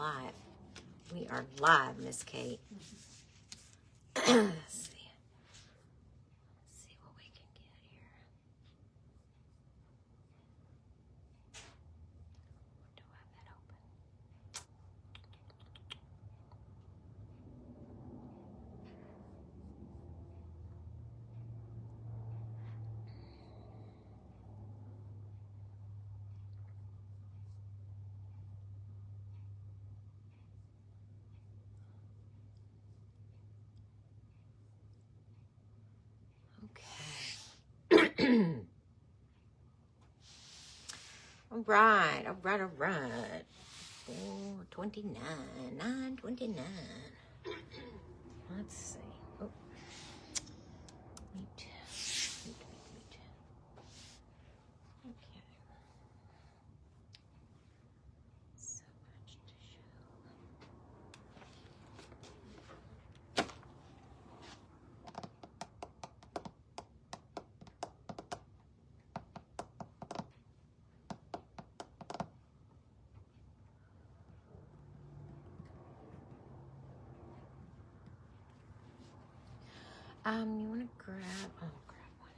live. We are live, Miss Kate. Let's see. Let's see what we can get here. Do I have that open? All right. 4:29, 9:29. Let's see. Oh, meet. Okay. So much to show. You want to grab, grab one.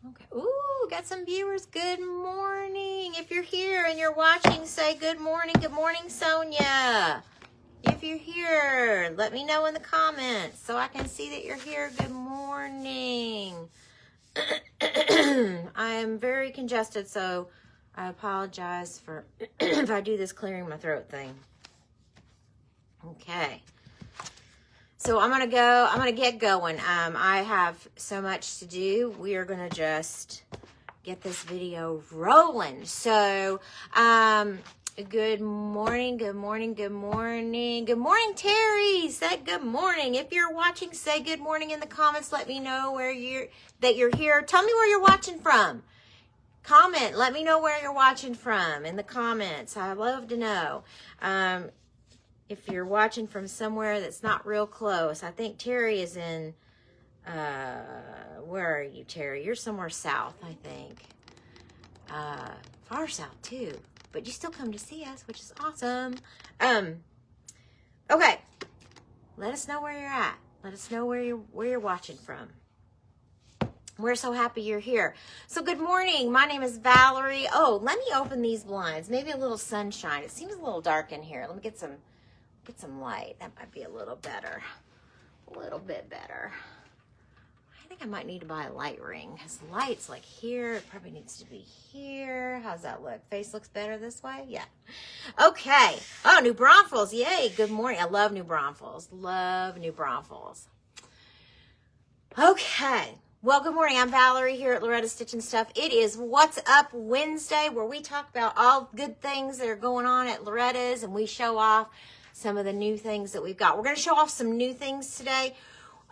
Okay. Ooh, got some viewers. Good morning. If you're here and you're watching, say good morning. Good morning, Sonia. If you're here, let me know in the comments so I can see that you're here. Good morning. I am very congested, so I apologize for if I do this clearing my throat thing. Okay. So I'm going to get going. I have so much to do. We are going to just get this video rolling. So, good morning, good morning, good morning. Good morning, Terry. Say good morning. If you're watching, say good morning in the comments. Let me know that you're here. Tell me where you're watching from. Comment. Let me know where you're watching from in the comments. I love to know. If you're watching from somewhere that's not real close. I think Terry is in, where are you, Terry? You're somewhere south, I think. Far south, too. But you still come to see us, which is awesome. Okay. Let us know where you're at. Let us know where you're watching from. We're so happy you're here. So good morning. My name is Valerie. Oh, let me open these blinds. Maybe a little sunshine. It seems a little dark in here. Let me get some light. That might be a little better. A little bit better. I think I might need to buy a light ring because the light's like here. It probably needs to be here. How's that look? Face looks better this way? Yeah. Okay. Oh, New Braunfels. Yay. Good morning. I love New Braunfels. Love New Braunfels. Okay. Well, good morning. I'm Valerie here at Loretta Stitch & Stuff. It is What's Up Wednesday, where we talk about all good things that are going on at Loretta's, and we show off some of the new things that we've got. We're going to show off some new things today.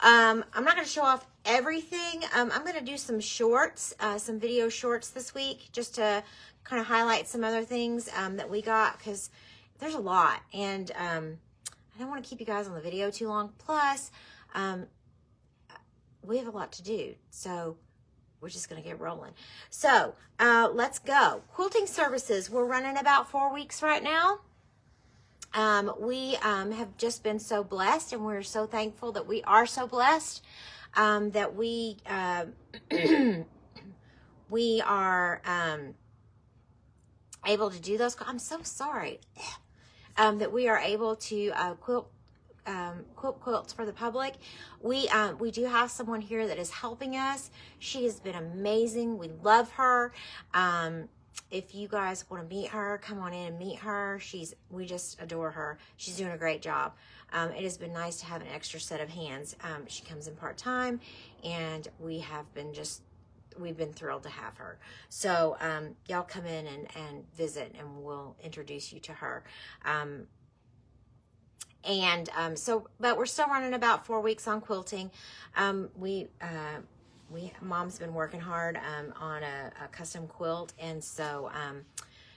I'm not going to show off everything. I'm going to do some shorts, some video shorts this week, just to kind of highlight some other things that we got, because there's a lot, and I don't want to keep you guys on the video too long. Plus, we have a lot to do, so we're just going to get rolling. So let's go. Quilting services, we're running about 4 weeks right now. We have just been so blessed, and we're so thankful that we are so blessed that we we are able to do those. I'm so sorry that we are able to quilt quilts for the public. We do have someone here that is helping us. She has been amazing. We love her. if you guys want to meet her, come on in and meet her. We just adore her. She's doing a great job. It has been nice to have an extra set of hands. She comes in part-time, and we've been thrilled to have her. So y'all come in and visit, and we'll introduce you to her. But we're still running about 4 weeks on quilting. Mom's been working hard on a custom quilt, and so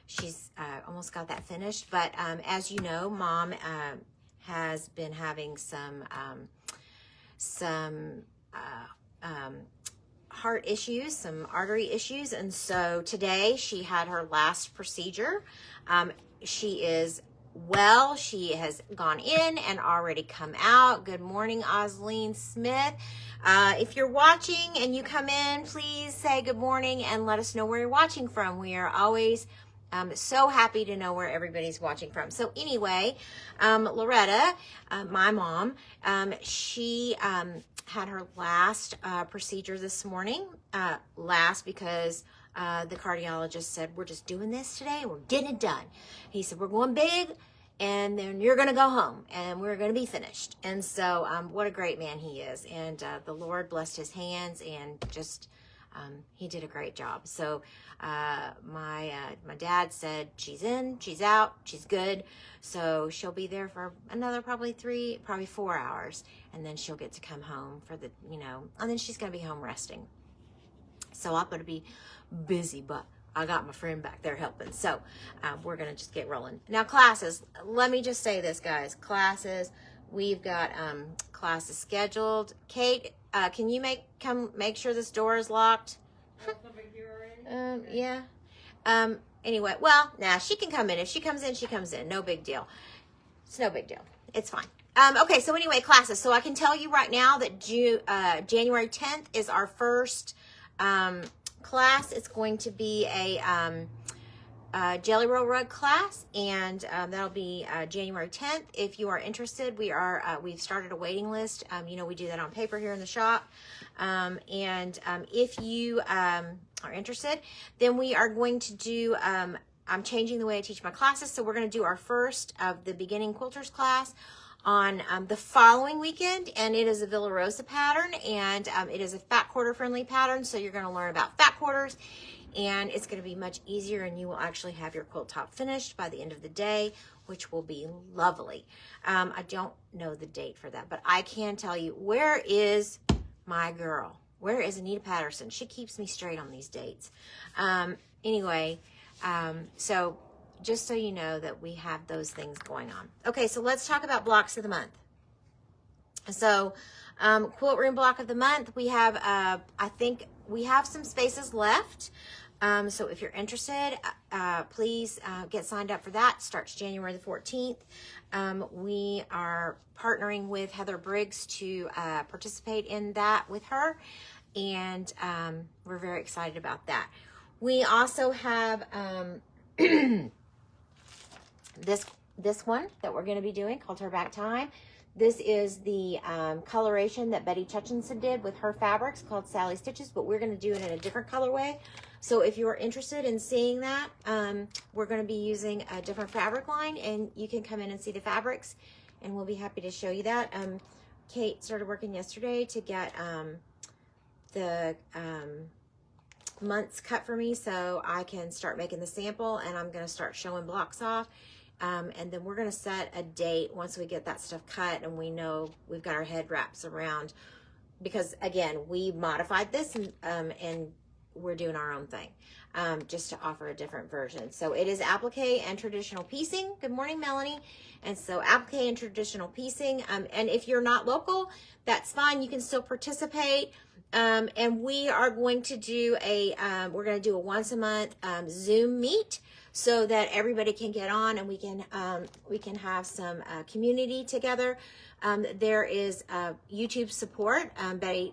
she's almost got that finished. But as you know, Mom has been having some heart issues, some artery issues, and so today she had her last procedure. She is well. She has gone in and already come out. Good morning, Osleen Smith. If you're watching and you come in, please say good morning and let us know where you're watching from. We are always so happy to know where everybody's watching from. So anyway, Loretta, my mom, she had her last procedure this morning. Last because the cardiologist said, we're just doing this today. We're getting it done. He said, we're going big, and then you're going to go home, and we're going to be finished. And so what a great man he is. And the Lord blessed his hands, and just he did a great job. So my dad said, she's in, she's out, she's good. So she'll be there for another probably 4 hours, and then she'll get to come home for the, and then she's going to be home resting. So I'm going to be busy, but I got my friend back there helping. So we're going to just get rolling. Now classes, let me just say this, guys. Classes, we've got classes scheduled. Kate, can you make sure this door is locked? Yeah. Anyway, well, she can come in. If she comes in, she comes in. No big deal. It's no big deal. It's fine. Okay, so anyway, classes. So I can tell you right now that January 10th is our first class. It's going to be a Jelly Roll Rug class, and that'll be January 10th. If you are interested, we've started a waiting list. We do that on paper here in the shop. If you are interested, then we are going to do, I'm changing the way I teach my classes. So we're going to do our first of the beginning quilters class on the following weekend, and it is a Villa Rosa pattern, and it is a fat quarter friendly pattern. So you're going to learn about fat quarters, and it's going to be much easier, and you will actually have your quilt top finished by the end of the day, which will be lovely. I don't know the date for that, but I can tell you, where is my girl? Where is Anita Patterson? She keeps me straight on these dates. So just so you know that we have those things going on. Okay, so let's talk about blocks of the month. So quilt room block of the month, we have, I think we have some spaces left. So if you're interested, please get signed up for that. Starts January the 14th. We are partnering with Heather Briggs to participate in that with her, and we're very excited about that. We also have this one that we're going to be doing called Her Back Time. This is the coloration that Betty Hutchinson did with her fabrics called Sally Stitches, but we're going to do it in a different colorway. So if you are interested in seeing that, we're going to be using a different fabric line, and you can come in and see the fabrics, and we'll be happy to show you that. Kate started working yesterday to get the months cut for me so I can start making the sample, and I'm going to start showing blocks off. And then we're going to set a date once we get that stuff cut and we know we've got our head wraps around, because again, we modified this and we're doing our own thing, just to offer a different version. So it is applique and traditional piecing. Good morning, Melanie. And so applique and traditional piecing. And if you're not local, that's fine. You can still participate. And we are going to do we're going to do a once a month Zoom meet, so that everybody can get on and we can have some community together. There is YouTube support. Moda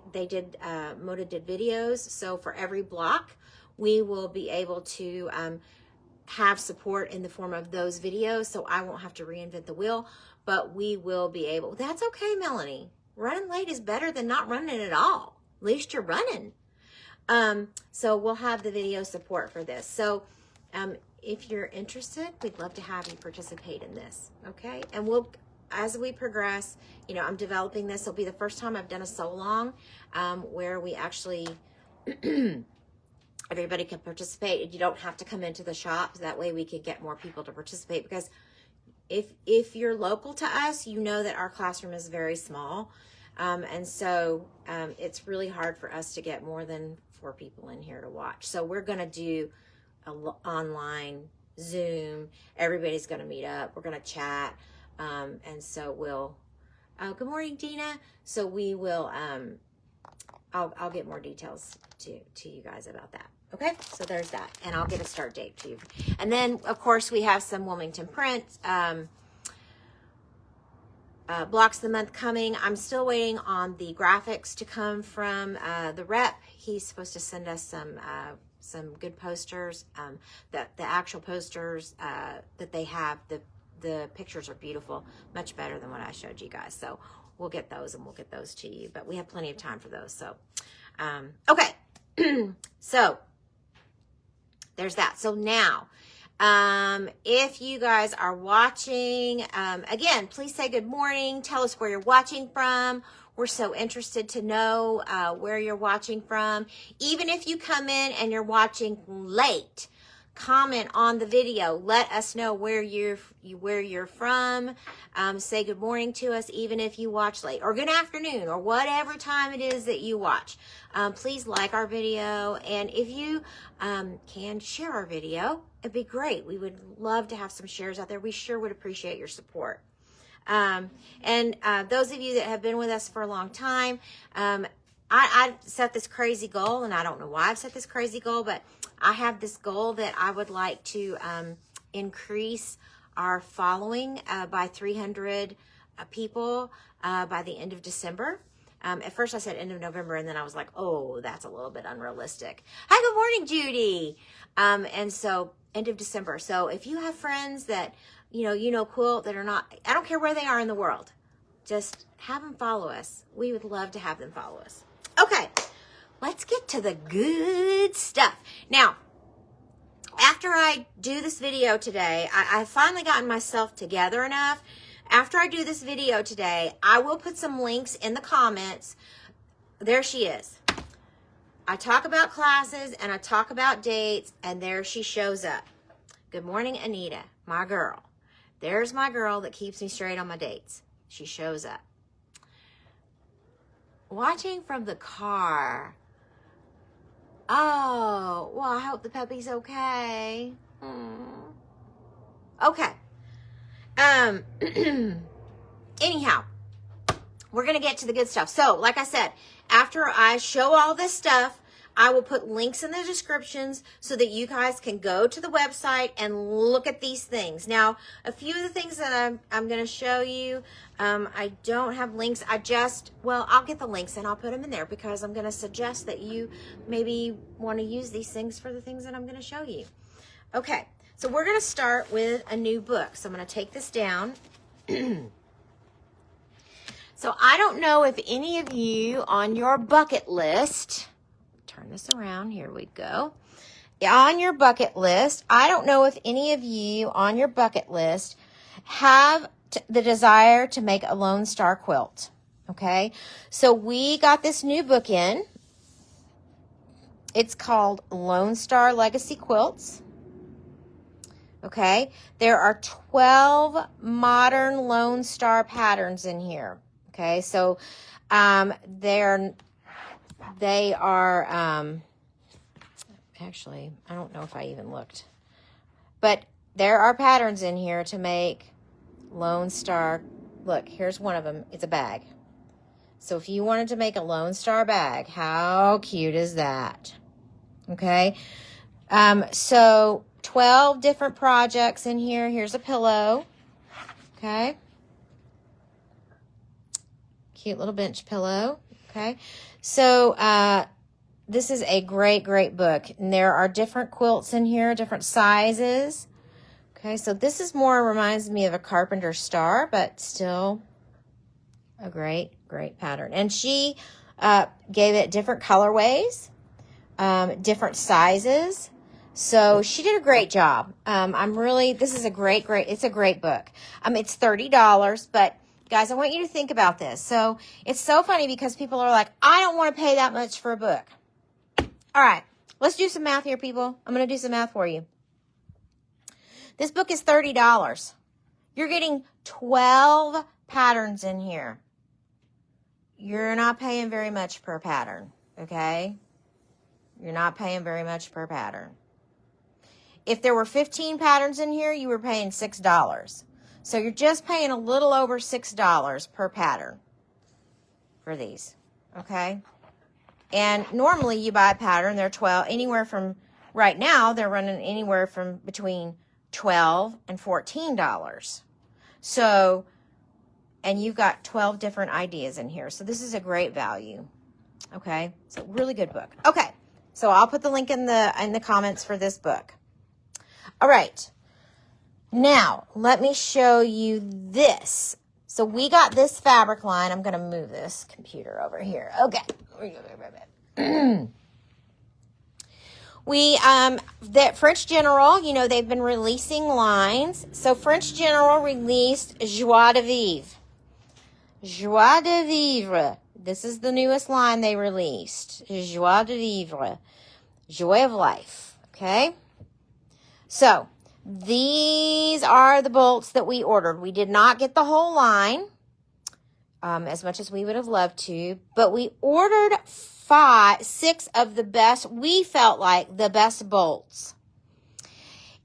did videos, so for every block we will be able to have support in the form of those videos, so I won't have to reinvent the wheel, but we will be able. That's okay, Melanie. Running late is better than not running at all. At least you're running. So we'll have the video support for this. So if you're interested, we'd love to have you participate in this, okay? And we'll, as we progress, you know, I'm developing this. It'll be the first time I've done a sew-along where we actually, everybody can participate. You don't have to come into the shop. That way we can get more people to participate, because if you're local to us, you know that our classroom is very small. And so it's really hard for us to get more than 4 people in here to watch. So we're going to do online Zoom. Everybody's going to meet up. We're going to chat. And so we'll, good morning, Dina. So we will, I'll get more details to you guys about that. Okay, so there's that. And I'll get a start date to you. And then, of course, we have some Wilmington Print blocks of the month coming. I'm still waiting on the graphics to come from the rep. He's supposed to send us some good posters. The actual posters that they have, the pictures are beautiful, much better than what I showed you guys. So we'll get those and we'll get those to you. But we have plenty of time for those. So, okay. So there's that. So now, if you guys are watching, again, please say good morning. Tell us where you're watching from. We're so interested to know where you're watching from. Even if you come in and you're watching late, comment on the video. Let us know where you're from. Say good morning to us, even if you watch late, or good afternoon, or whatever time it is that you watch. Please like our video, and if you can share our video, it'd be great. We would love to have some shares out there. We sure would appreciate your support. And those of you that have been with us for a long time, I set this crazy goal, and I don't know why I've set this crazy goal, but I have this goal that I would like to increase our following by 300 people by the end of December. At first I said end of November, and then I was like, oh, that's a little bit unrealistic. Hi, good morning, Judy. And so end of December. So if you have friends that, you know, quilt, that are not, I don't care where they are in the world, just have them follow us. We would love to have them follow us. Okay, let's get to the good stuff. Now, after I do this video today, I've finally gotten myself together enough. After I do this video today, I will put some links in the comments. There she is. I talk about classes and I talk about dates, and there she shows up. Good morning, Anita, my girl. There's my girl that keeps me straight on my dates. She shows up. Watching from the car. Oh, well, I hope the puppy's okay. Okay. Anyhow, we're going to get to the good stuff. So, like I said, after I show all this stuff, I will put links in the descriptions so that you guys can go to the website and look at these things. Now, a few of the things that I'm going to show you, I don't have links. I'll get the links and I'll put them in there, because I'm going to suggest that you maybe want to use these things for the things that I'm going to show you. Okay, so we're going to start with a new book. So I'm going to take this down. So I don't know if any of you on your bucket list, turn this around, here we go. On your bucket list, I don't know if any of you on your bucket list have the desire to make a Lone Star quilt. Okay, so we got this new book in. It's called Lone Star Legacy Quilts. Okay, there are 12 modern Lone Star patterns in here. Okay, so they are actually, I don't know if I even looked, but there are patterns in here to make Lone Star. Look, here's one of them. It's a bag. So if you wanted to make a Lone Star bag, how cute is that? Okay, so 12 different projects in here. Here's a pillow. Okay. Cute little bench pillow. Okay. So this is a great, great book. And there are different quilts in here, different sizes. Okay. So this is more, reminds me of a Carpenter Star, but still a great, great pattern. And she gave it different colorways, different sizes. So she did a great job. This is a great, it's a great book. It's $30, but guys, I want you to think about this. So it's so funny because people are like, I don't want to pay that much for a book. All right, let's do some math here, people. I'm going to do some math for you. This book is $30. You're getting 12 patterns in here. You're not paying very much per pattern, okay? You're not paying very much per pattern. If there were 15 patterns in here, you were paying $6. So you're just paying a little over $6 per pattern for these, okay? And normally you buy a pattern, they're right now, they're running anywhere from between $12 and $14. So, and you've got 12 different ideas in here. So this is a great value. Okay. So really good book. Okay. So I'll put the link in the comments for this book. All right. Now, let me show you this. So we got this fabric line. I'm going to move this computer over here. Okay. That French General, they've been releasing lines. So French General released Joie de Vivre. Joie de Vivre. This is the newest line they released. Joie de Vivre. Joy of life. Okay? So, these are the bolts that we ordered. We did not get the whole line, as much as we would have loved to, but we ordered 6 of the best, we felt like the best bolts.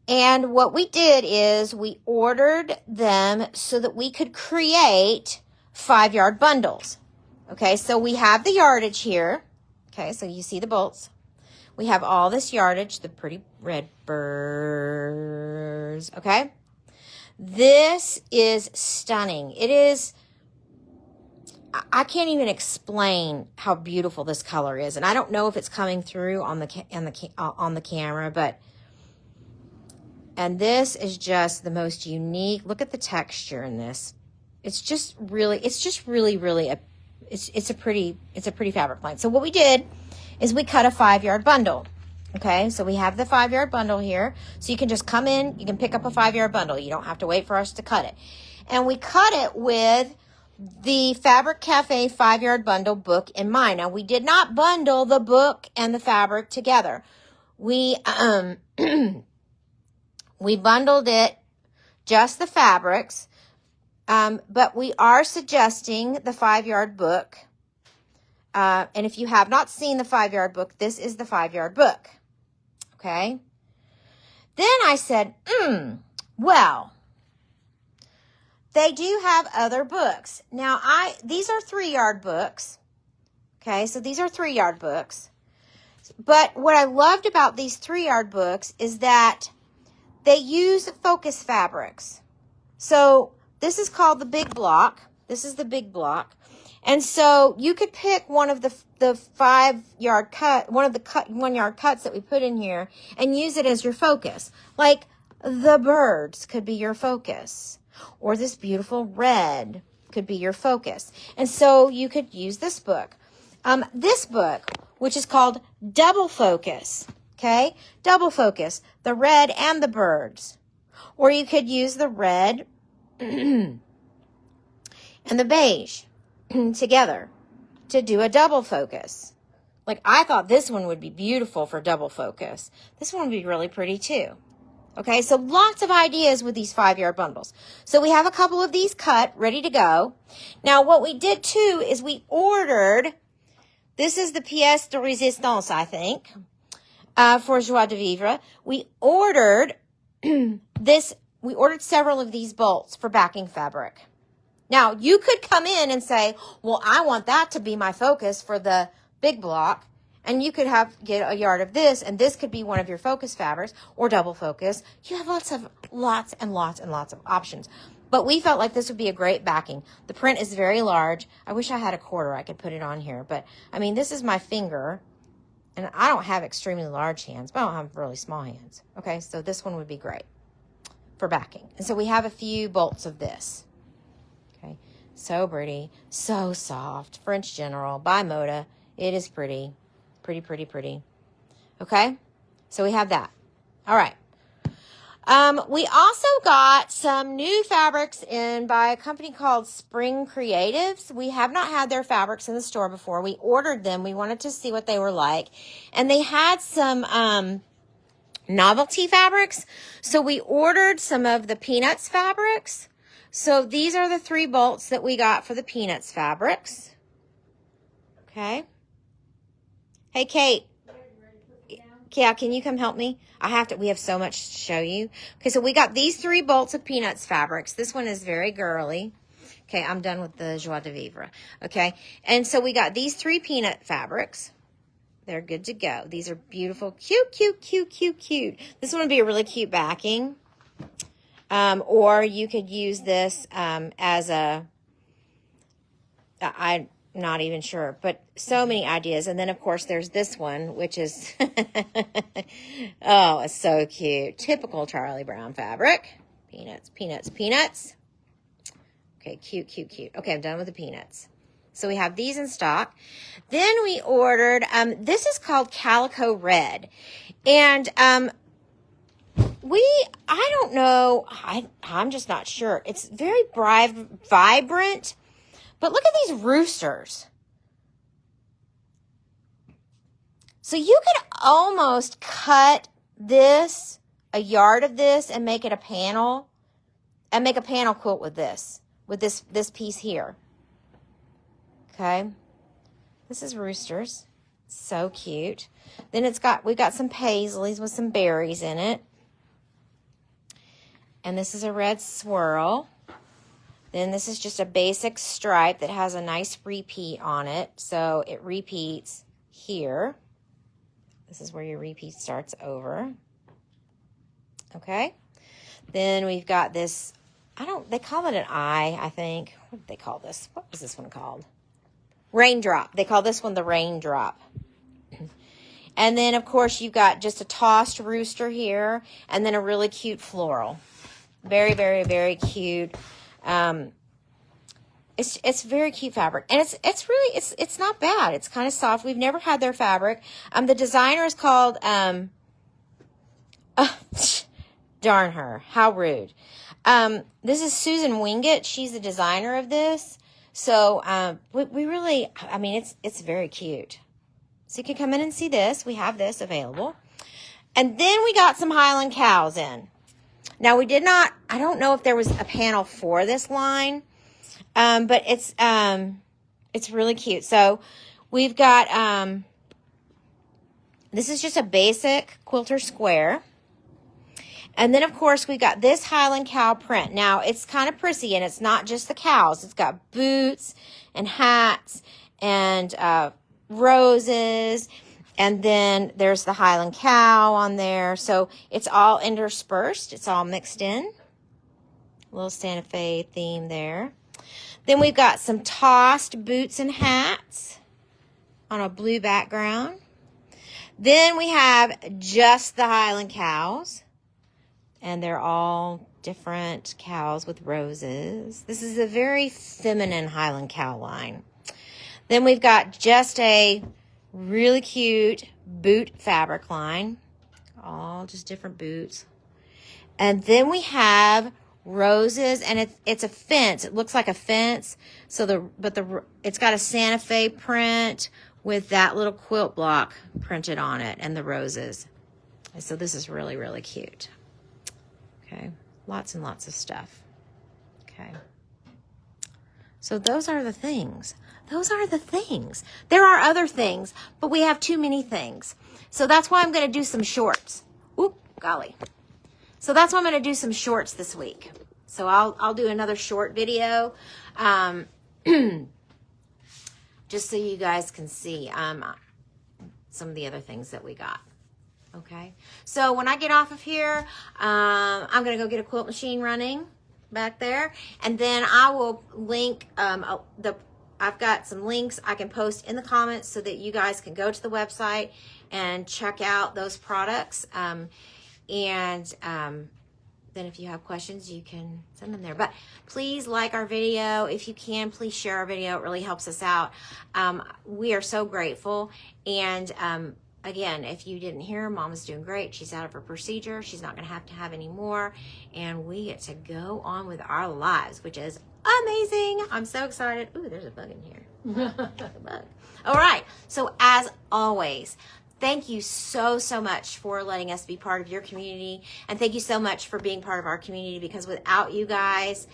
And what we did is we ordered them so that we could create 5-yard bundles. Okay, so we have the yardage here. Okay, so you see the bolts. We have all this yardage, the pretty red birds. Okay, this is stunning. It is. I can't even explain how beautiful this color is, and I don't know if it's coming through on the camera, but this is just the most unique. Look at the texture in this. It's just really it's a pretty fabric line. So what we did is we cut a 5-yard bundle. Okay, so we have the 5-yard bundle here. So you can just come in, you can pick up a 5-yard bundle. You don't have to wait for us to cut it. And we cut it with the Fabric Cafe 5-yard bundle book in mind. Now, we did not bundle the book and the fabric together. We we bundled it, just the fabrics, but we are suggesting the 5-yard book. And if you have not seen the 5-yard book, this is the 5-yard book. Okay? Then I said, well, they do have other books. Now, these are 3-yard books. Okay, so these are 3-yard books. But what I loved about these 3-yard books is that they use focus fabrics. So this is called the big block. This is the big block. And so you could pick one of the 5-yard cut, one of the 1-yard cuts that we put in here and use it as your focus. Like the birds could be your focus, or this beautiful red could be your focus. And so you could use this book. This book, which is called Double Focus, okay? Double Focus, the red and the birds. Or you could use the red and the beige together to do a double focus. Like, I thought this one would be beautiful for double focus. This one would be really pretty too. Okay, so lots of ideas with these 5-yard bundles. So we have a couple of these cut, ready to go. Now, what we did too is we ordered, this is the pièce de résistance, I think, for Joie de Vivre. We ordered several of these bolts for backing fabric. Now, you could come in and say, well, I want that to be my focus for the big block. And you could get a yard of this, and this could be one of your focus fabrics or double focus. You have lots and lots of options. But we felt like this would be a great backing. The print is very large. I wish I had a quarter I could put it on here. But, I mean, this is my finger. And I don't have extremely large hands, but I don't have really small hands. Okay, so this one would be great for backing. And so we have a few bolts of this. Okay, so pretty, so soft. French General by Moda. It is pretty. Pretty. Okay, so we have that. All right. We also got some new fabrics in by a company called Spring Creatives. We have not had their fabrics in the store before. We ordered them. We wanted to see what they were like. And they had some novelty fabrics. So we ordered some of the Peanuts fabrics. So these are the 3 bolts that we got for the Peanuts fabrics. Okay. Hey, Kate. Yeah, can you come help me? We have so much to show you. Okay, so we got these 3 bolts of Peanuts fabrics. This one is very girly. Okay, I'm done with the joie de vivre. Okay, and so we got these 3 peanut fabrics. They're good to go. These are beautiful. Cute, cute, cute, cute, cute. This one would be a really cute backing. Or you could use this as a... I'm not even sure, but so many ideas. And then, of course, there's this one, which is, oh, it's so cute. Typical Charlie Brown fabric. Peanuts, peanuts, peanuts. Okay, cute, cute, cute. Okay, I'm done with the peanuts. So we have these in stock. Then we ordered, this is called Calico Red. And I don't know, I'm just not sure. It's very vibrant. But look at these roosters. So you could almost cut this, a yard of this, and make it a panel, and make a panel quilt with this piece here. Okay. This is roosters. So cute. Then we've got some paisleys with some berries in it. And this is a red swirl. Then this is just a basic stripe that has a nice repeat on it. So it repeats here. This is where your repeat starts over. Okay. Then we've got this, they call it an eye, I think. What did they call this? What was this one called? Raindrop. They call this one the raindrop. And then, of course, you've got just a tossed rooster here. And then a really cute floral. Very, very, very cute. It's very cute fabric, and it's not bad. It's kind of soft. We've never had their fabric. The designer is called darn her, how rude. This is Susan Wingett. She's the designer of this. So we really, I mean, it's very cute. So you can come in and see this. We have this available, and then we got some Highland cows in. Now, we did not, I don't know if there was a panel for this line, but it's really cute. So we've got, this is just a basic quilter square. And then, of course, we've got this Highland cow print. Now, it's kind of prissy, and it's not just the cows. It's got boots and hats and roses. And then there's the Highland cow on there. So it's all interspersed. It's all mixed in. A little Santa Fe theme there. Then we've got some tossed boots and hats on a blue background. Then we have just the Highland cows. And they're all different cows with roses. This is a very feminine Highland cow line. Then we've got just a really cute boot fabric line. All just different boots. And then we have roses, and it's a fence. It looks like a fence. So it's got a Santa Fe print with that little quilt block printed on it and the roses. And so this is really, really cute. Okay. Lots and lots of stuff. Okay. So those are the things. Those are the things. There are other things, but we have too many things. So that's why I'm going to do some shorts. Oop, golly. So that's why I'm going to do some shorts this week. So I'll do another short video, just so you guys can see some of the other things that we got. Okay. So when I get off of here, I'm going to go get a quilt machine running back there, and then I will link I've got some links I can post in the comments so that you guys can go to the website and check out those products. Then if you have questions, you can send them there. But please like our video. If you can, please share our video. It really helps us out. We are so grateful. And again, if you didn't hear, Mom's doing great. She's out of her procedure. She's not going to have any more. And we get to go on with our lives, which is amazing. I'm so excited. Ooh, there's a bug in here. Bug. All right. So as always, thank you so much for letting us be part of your community. And thank you so much for being part of our community, because without you guys,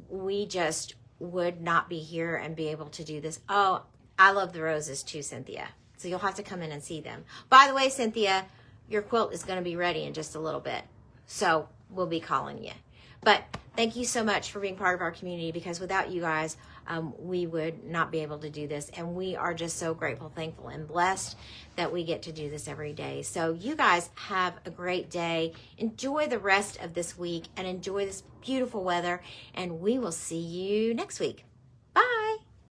we just would not be here and be able to do this. Oh, I love the roses too, Cynthia. So you'll have to come in and see them. By the way, Cynthia, your quilt is going to be ready in just a little bit. So we'll be calling you. But thank you so much for being part of our community, because without you guys, we would not be able to do this. And we are just so grateful, thankful, and blessed that we get to do this every day. So you guys have a great day. Enjoy the rest of this week and enjoy this beautiful weather. And we will see you next week.